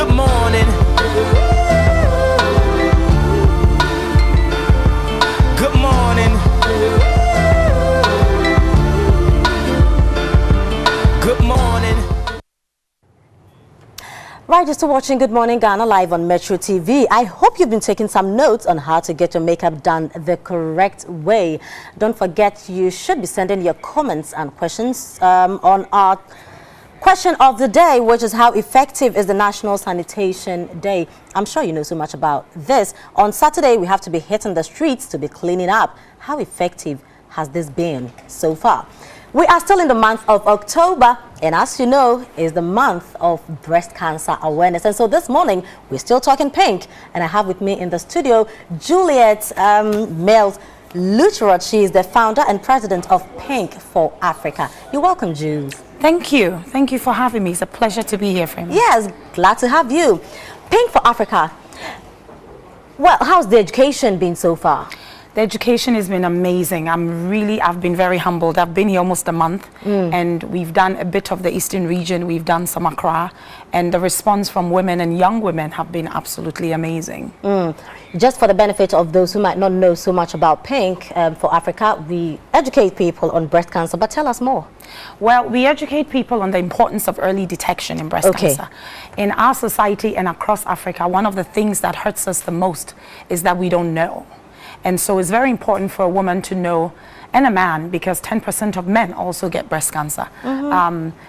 Good morning. Good morning. Good morning. Right, you're still watching Good Morning Ghana live on Metro TV. I hope you've been taking some notes on how to get your makeup done the correct way. Don't forget, you should be sending your comments and questions on our question of the day, which is how effective is the National Sanitation Day? I'm sure you know so much about this. On Saturday, we have to be hitting the streets to be cleaning up. How effective has this been so far? We are still in the month of October, and as you know, is the month of breast cancer awareness. And so this morning, we're still talking pink, and I have with me in the studio Juliet mills-lutterodt. She is the founder and president of Pink for Africa. You're welcome, Jules. Thank you. Thank you for having me. It's a pleasure to be here, Frame. Yes, glad to have you. Pink for Africa. Well, how's the education been so far? The education has been amazing. I've been very humbled. I've been here almost a month, and we've done a bit of the Eastern region. We've done some Accra, and the response from women and young women have been absolutely amazing. Just for the benefit of those who might not know so much about Pink for Africa, we educate people on breast cancer, but tell us more. Well, we educate people on the importance of early detection in breast cancer. In our society and across Africa, one of the things that hurts us the most is that we don't know. And so it's very important for a woman to know, and a man, because 10% of men also get breast cancer.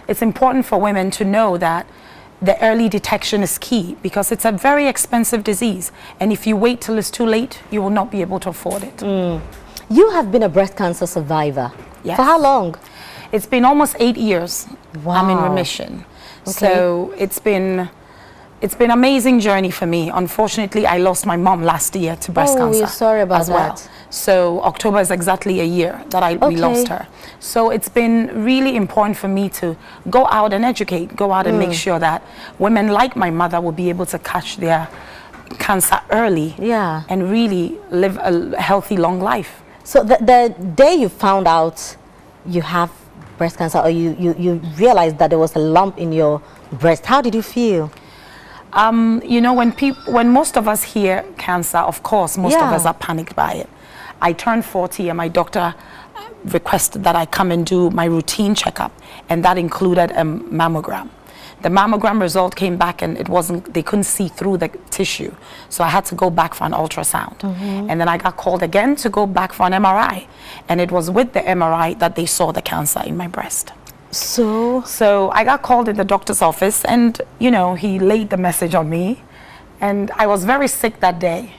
It's important for women to know that the early detection is key, because it's a very expensive disease. And if you wait till it's too late, you will not be able to afford it. You have been a breast cancer survivor. Yes. For how long? It's been almost 8 years. Wow. I'm in remission. So it's been an amazing journey for me. Unfortunately, I lost my mom last year to breast cancer. We're sorry about as well. So October is exactly a year that we lost her. So it's been really important for me to go out and educate, go out and make sure that women like my mother will be able to catch their cancer early and really live a healthy, long life. So the day you found out you have breast cancer, or you realized that there was a lump in your breast, how did you feel? You know, when most of us hear cancer, of course, most of us are panicked by it. I turned 40 and my doctor requested that I come and do my routine checkup, and that included a mammogram. The mammogram result came back and they couldn't see through the tissue. So I had to go back for an ultrasound. And then I got called again to go back for an MRI. And it was with the MRI that they saw the cancer in my breast. So I got called in the doctor's office, and you know, he laid the message on me, and I was very sick that day.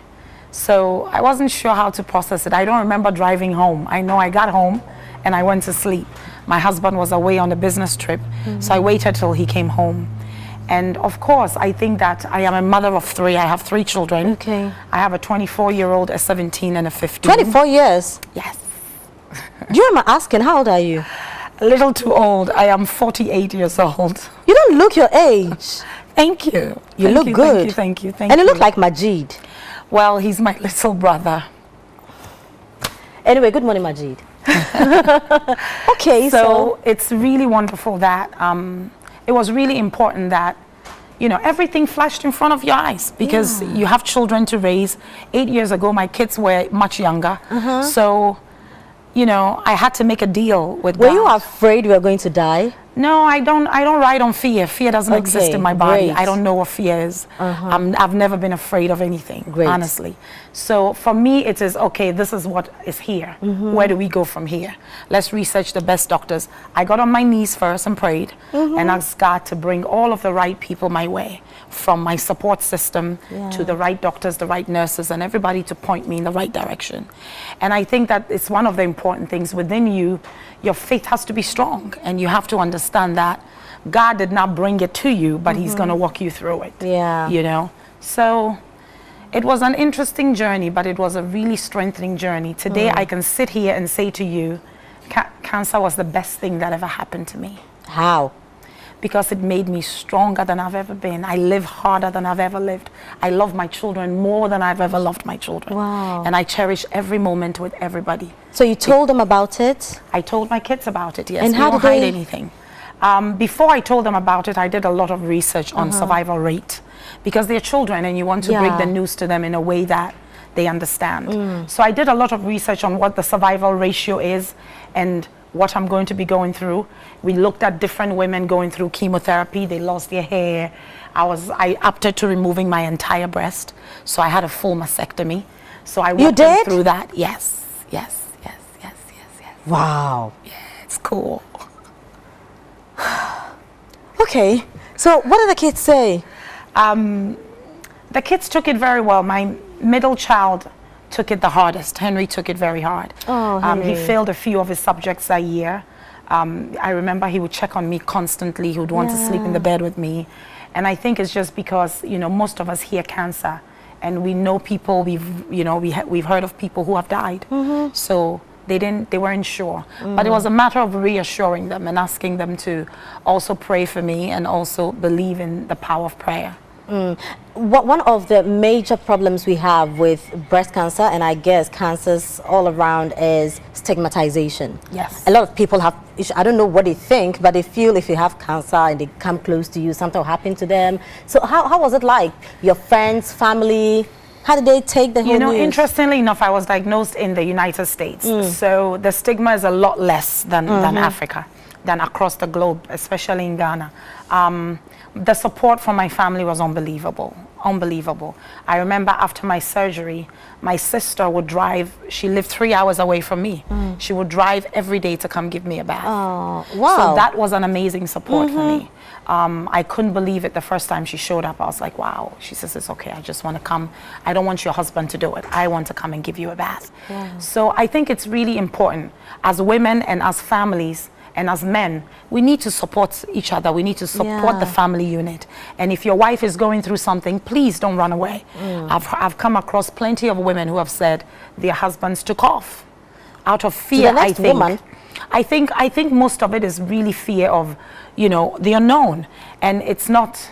So I wasn't sure how to process it. I don't remember driving home. I know I got home and I went to sleep. My husband was away on a business trip, so I waited till he came home. And of course, I think that I am a mother of 3. I have 3 children. I have a 24-year-old, a 17, and a 15. 24 years? Yes. Do you remember asking, how old are you? A little too old. I am 48 years old. You don't look your age. Thank you. You look good. Thank you. And you look like Majid. Well, he's my little brother. Anyway, good morning, Majid. So it's really wonderful that it was really important that, you know, everything flashed in front of your eyes, because you have children to raise. 8 years ago, my kids were much younger. So, you know, I had to make a deal with God. Were you afraid you were going to die? No, I don't ride on fear. Fear doesn't exist in my body. I don't know what fear is. I've never been afraid of anything, honestly. So for me, it is, okay, this is what is here. Where do we go from here? Let's research the best doctors. I got on my knees first and prayed and asked God to bring all of the right people my way, from my support system to the right doctors, the right nurses, and everybody to point me in the right direction. And I think that it's one of the important things within you. Your faith has to be strong, and you have to understand that God did not bring it to you, but He's going to walk you through it. You know? So it was an interesting journey, but it was a really strengthening journey. Today I can sit here and say to you, cancer was the best thing that ever happened to me. How? Because it made me stronger than I've ever been. I live harder than I've ever lived. I love my children more than I've ever loved my children. Wow. And I cherish every moment with everybody. So you told them about it? I told my kids about it, yes. And how did they hide anything? Before I told them about it, I did a lot of research on survival rate, because they're children and you want to break the news to them in a way that they understand. So I did a lot of research on what the survival ratio is and what I'm going to be going through. We looked at different women going through chemotherapy. They lost their hair. I opted to removing my entire breast, so I had a full mastectomy. So I went through that. Yes. Wow. Yeah, it's cool. Okay, so what did the kids say? The kids took it very well. My middle child took it the hardest. Henry took it very hard. Oh, Henry. He failed a few of his subjects a year. I remember he would check on me constantly. He would want to sleep in the bed with me. And I think it's just because, you know, most of us hear cancer and we know people, we've heard of people who have died. So they weren't sure. But it was a matter of reassuring them and asking them to also pray for me and also believe in the power of prayer. One of the major problems we have with breast cancer, and I guess cancers all around, is stigmatization. Yes. A lot of people have, I don't know what they think, but they feel if you have cancer and they come close to you, something will happen to them. So how was it like? Your friends, family, how did they take the whole news? Interestingly enough, I was diagnosed in the United States. So the stigma is a lot less than Africa, than across the globe, especially in Ghana. The support from my family was unbelievable. I remember after my surgery, my sister would drive. She lived 3 hours away from me. She would drive every day to come give me a bath. Oh, wow. So that was an amazing support for me. I couldn't believe it the first time she showed up. I was like, wow. She says, it's okay, I just want to come. I don't want your husband to do it. I want to come and give you a bath. So I think it's really important as women and as families and as men, we need to support each other. We need to support the family unit. And if your wife is going through something, please don't run away. I've come across plenty of women who have said their husbands took off out of fear. I think most of it is really fear of, the unknown, and it's not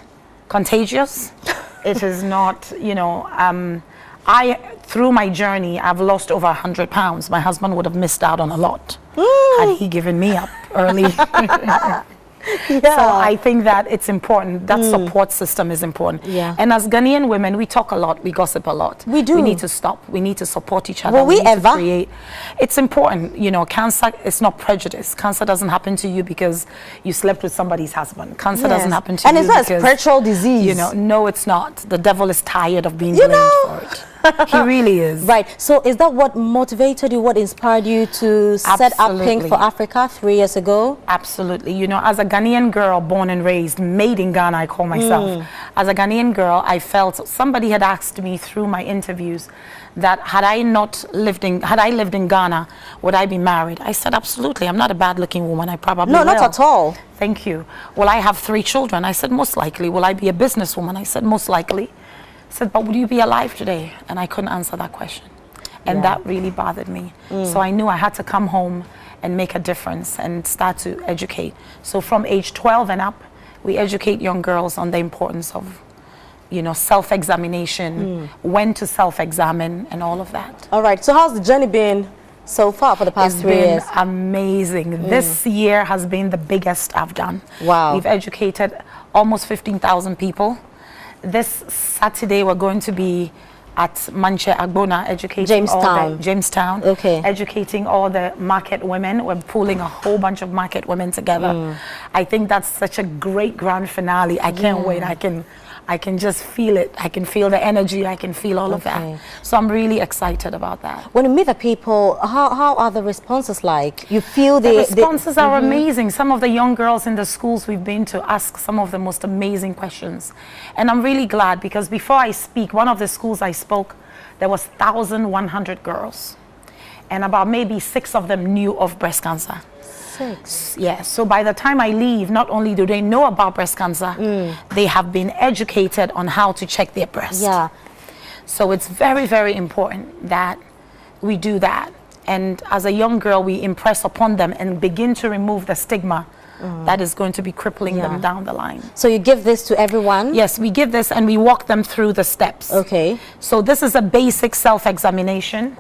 contagious. It is not, through my journey, I've lost over 100 pounds. My husband would have missed out on a lot had he given me up early. So I think that it's important. That support system is important. And as Ghanaian women, we talk a lot, we gossip a lot. We do. We need to stop. We need to support each other. Will we ever? It's important. Cancer is not prejudice. Cancer doesn't happen to you because you slept with somebody's husband. Cancer doesn't happen to you because... And it's not a spiritual disease. No, it's not. The devil is tired of being blamed for it. He really is. Right. So is that what motivated you, what inspired you to set up Pink for Africa 3 years ago? Absolutely. As a Ghanaian girl, born and raised, made in Ghana, I call myself. As a Ghanaian girl, I felt somebody had asked me through my interviews that had I lived in Ghana, would I be married? I said, absolutely. I'm not a bad-looking woman. I probably will. No, not at all. Thank you. Will I have 3 children? I said, most likely. Will I be a businesswoman? I said, most likely. I said, but would you be alive today? And I couldn't answer that question. And that really bothered me. So I knew I had to come home and make a difference and start to educate. So from age 12 and up, we educate young girls on the importance of, self-examination, when to self-examine, and all of that. All right. So how's the journey been so far for the past 3 years? It's been amazing. This year has been the biggest I've done. Wow. We've educated almost 15,000 people. This Saturday, we're going to be at Manche Agbona, educating Jamestown. Okay. Educating all the market women. We're pulling a whole bunch of market women together. I think that's such a great grand finale. I can't wait. I can just feel it. I can feel the energy. I can feel all of that. So I'm really excited about that. When you meet the people, how are the responses like? You feel the responses are amazing. Some of the young girls in the schools we've been to ask some of the most amazing questions. And I'm really glad because before I speak, one of the schools I spoke, there was 1,100 girls. And about maybe 6 of them knew of breast cancer. 6? Yeah, so by the time I leave, not only do they know about breast cancer, they have been educated on how to check their breast. Yeah. So it's very, very important that we do that. And as a young girl, we impress upon them and begin to remove the stigma that is going to be crippling them down the line. So you give this to everyone? Yes, we give this and we walk them through the steps. Okay. So this is a basic self-examination.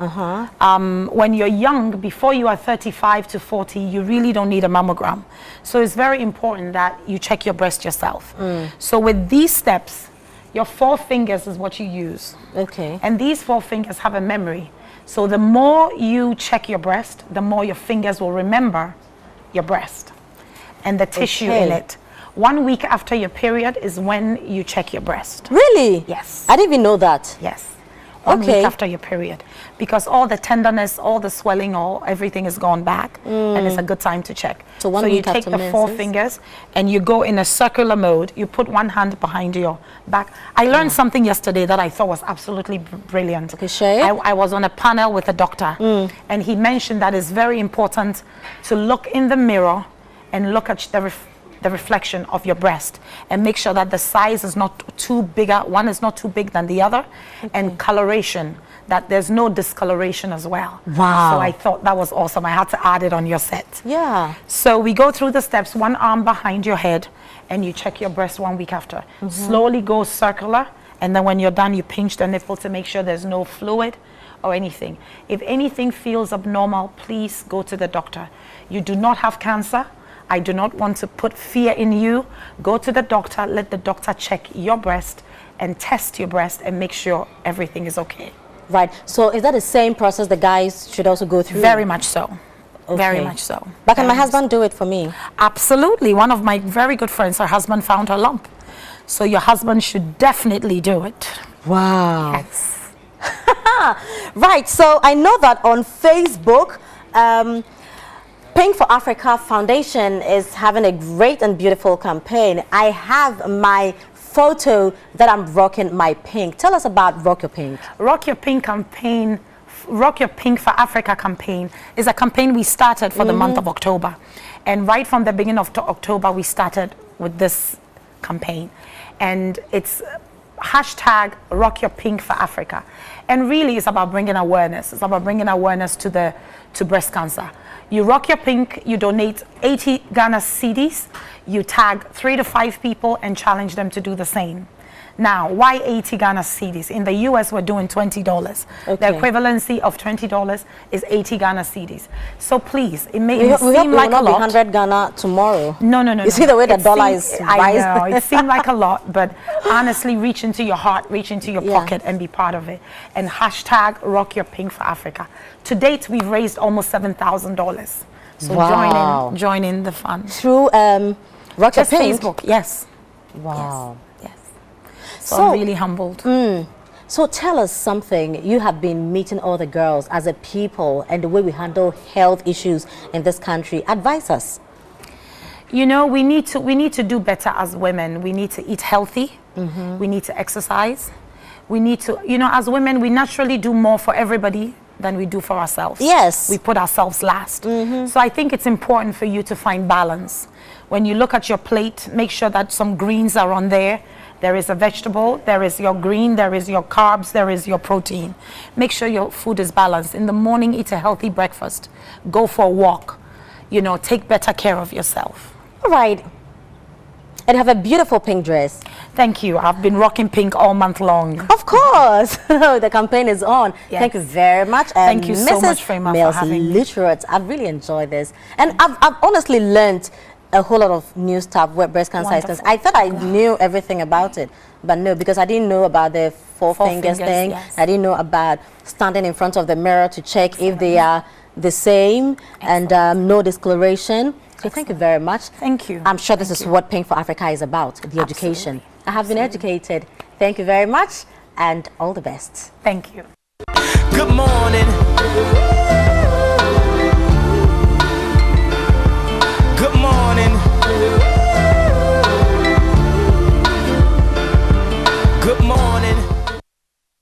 When you're young, before you are 35 to 40, you really don't need a mammogram. So it's very important that you check your breast yourself. So with these steps, your 4 fingers is what you use. Okay. And these 4 fingers have a memory. So the more you check your breast, the more your fingers will remember your breast and the tissue in it. 1 week after your period is when you check your breast. Really? Yes. I didn't even know that. Yes. 1 week after your period, because all the tenderness, all the swelling, everything is gone back, and it's a good time to check. So 1 week you take the 4 fingers and you go in a circular mode. You put one hand behind your back. I learned something yesterday that I thought was absolutely brilliant. Okay, share it. I was on a panel with a doctor, and he mentioned that it's very important to look in the mirror and look at the reflection of your breast and make sure that the size is not too bigger, one is not too big than the other, and coloration, that there's no discoloration as well. Wow. So I thought that was awesome. I had to add it on your set. Yeah. So we go through the steps, one arm behind your head, and you check your breast 1 week after. Slowly go circular, and then when you're done, you pinch the nipple to make sure there's no fluid or anything. If anything feels abnormal, please go to the doctor. You do not have cancer. I do not want to put fear in you. Go to the doctor, let the doctor check your breast and test your breast and make sure everything is okay. Right. So is that the same process the guys should also go through? Very much so. Okay. Very much so. But can my husband do it for me? Absolutely. One of my very good friends, her husband found her lump. So your husband should definitely do it. Wow. Yes. Right. So I know that on Facebook, Pink for Africa Foundation is having a great and beautiful campaign. I have my photo that I'm rocking my pink. Tell us about Rock Your Pink. Rock Your Pink campaign, Rock Your Pink for Africa campaign is a campaign we started for the month of October. And right from the beginning of October, we started with this campaign. And it's hashtag Rock Your Pink for Africa. And really it's about bringing awareness. It's about bringing awareness to breast cancer. You rock your pink, you donate 80 Ghana cedis, you tag 3 to 5 people and challenge them to do the same. Now, why 80 Ghana cedis? In the US, we're doing $20. The equivalency of $20 is 80 Ghana cedis. So please, it may seem like a lot. 100 Ghana tomorrow. No. You see the way the dollar is rising? I know, it seemed like a lot, but honestly, reach into your heart, reach into your pocket and be part of it. And hashtag Rock Your Pink for Africa. To date, we've raised almost $7,000. So join in the fun. Through Rock Your Pink? Facebook, yes. Wow. Yes. So I'm really humbled. So tell us something. You have been meeting all the girls as a people and the way we handle health issues in this country. Advise us. You know, we need to do better as women. We need to eat healthy. We need to exercise. We need to, you know, as women, we naturally do more for everybody than we do for ourselves. Yes. We put ourselves last. So I think it's important for you to find balance. When you look at your plate, make sure that some greens are on there. There is a vegetable, there is your green, there is your carbs, there is your protein. Make sure your food is balanced. In the morning, eat a healthy breakfast. Go for a walk. You know, take better care of yourself. All right. And have a beautiful pink dress. Thank you. I've been rocking pink all month long. Of course. The campaign is on. Yes. Thank you very much. Thank you so much, Frema, for having me. Mills-lutterodt. I've really enjoyed this. And I've honestly learned a whole lot of new stuff where breast cancer is concerned. I thought I knew everything about it, but no, because I didn't know about the four fingers thing. Yes. I didn't know about standing in front of the mirror to check if they are the same. Excellent. And no discoloration. So thank you very much. Thank you. I'm sure this is what Pink for Africa is about, the education. I have been educated. Thank you very much and all the best. Thank you. Good morning.